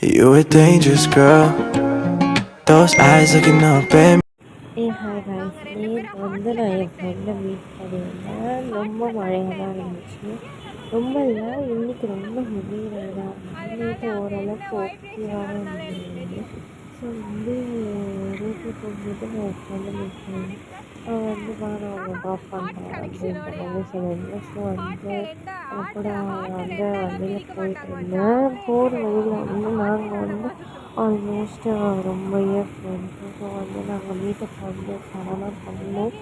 You a dangerous girl, those eyes looking up at me. Hi guys, நேற்று வந்து நான் என் ஃப்ரெண்டை மீட் பண்ணியிருந்தேன். ரொம்ப மழையாக தான் இருந்துச்சு. ரொம்ப இல்லை, இன்றைக்கி ரொம்ப ஹெவி ரெயினாக இருந்தது. நேற்று ஓரளவுக்கு ஓகேவாக இருந்தது. ஸோ வந்து வீட்டில் போகும்போது நான் என் ஃப்ரெண்டை மீட் பண்ணேன். அவள் வந்து நான் அவங்க ட்ராப் பண்ணுறேன் அப்படின்ற மாதிரி சொல்லியிருந்தேன். ஸோ வந்து கூட வந்து வண்டியில் போயிட்டு இருந்தேன். போகிற வழியில் வந்து நாங்கள் வந்து ஆல்மோஸ்ட் ரொம்ப இயர் ஃப்ரெண்ட்ஸு. ஸோ வந்து நாங்கள் மீட்டப் வந்து சடனாக பண்ணோம்.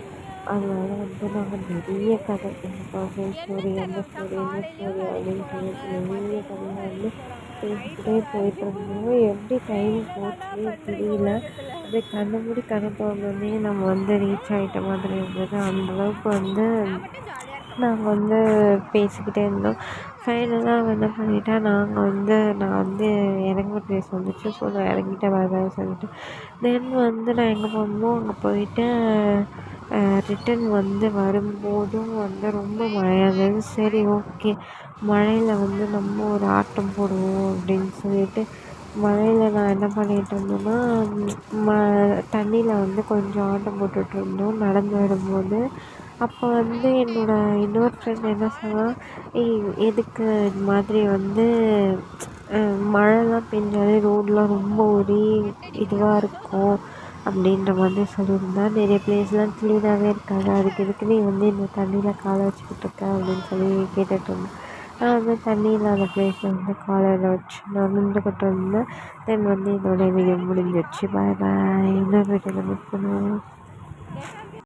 அதனால வந்து நாங்கள் நிறைய கதை இந்த பர்சனல் ஸ்டோரி, அந்த ஸ்டோரி, இந்த ஸ்டோரி அப்படின்னு சொல்லிட்டு நிறைய கதையை வந்து பேசிக்கிட்டே போயிட்டுருந்தோம். எப்படி டைம் போச்சுன்னே தெரியல. அப்படியே கண்ணை மூடி கண்ணை திறந்தோடனே நம்ம வந்து ரீச் ஆகிட்ட மாதிரி இருந்தது. அந்தளவுக்கு வந்து நாங்கள் வந்து பேசிக்கிட்டே இருந்தோம். ஃபைனலாக என்ன பண்ணிட்டேன், நான் வந்து இறங்க ப்ளேஸ் வந்துச்சு. ஸோ நான் இறங்கிட்டேன் பாய் பாய் சொல்லிட்டு. தென் வந்து நான் எங்கே போகணுமோ அங்கே போயிட்டு ரிட்டன் வந்து வரும்போதும் வந்து ரொம்ப மழையாக இருந்தது. சரி, ஓகே, மழையில் வந்து நம்ம ஒரு ஆட்டம் போடுவோம் அப்படின்னு சொல்லிட்டு மழையில் நான் என்ன பண்ணிகிட்டு இருந்தேன்னா, தண்ணியில் வந்து கொஞ்சம் ஆட்டம் போட்டுட்ருந்தோம் நடந்து வரும்போது. அப்போ வந்து என்னோடய இன்னொரு ஃப்ரெண்ட் என்ன சொன்னால், ஏய் எதுக்கு இது மாதிரி வந்து மழைலாம் பெஞ்சாலே ரோடெலாம் ரொம்ப ஒரே இதுவாக இருக்கும் அப்படின்ற மாதிரி சொல்லியிருந்தேன். நிறைய பிளேஸ்லாம் க்ளீனாகவே இருக்காது, அதுக்கு எதுக்கு நீ வந்து இந்த தண்ணியில் காலை வச்சுக்கிட்டு இருக்க அப்படின்னு சொல்லி கேட்டுட்ருந்தேன். நான் வந்து தண்ணி இல்லாத பிளேஸில் வந்து காலையில் வச்சு நான் நின்றுக்கிட்டு இருந்தேன். தென் வந்து இதோட வீடியோ முடிஞ்சிடுச்சு. பாய் பாய். இன்னொரு வீடியோவில் மீட் பண்ணுவோம்.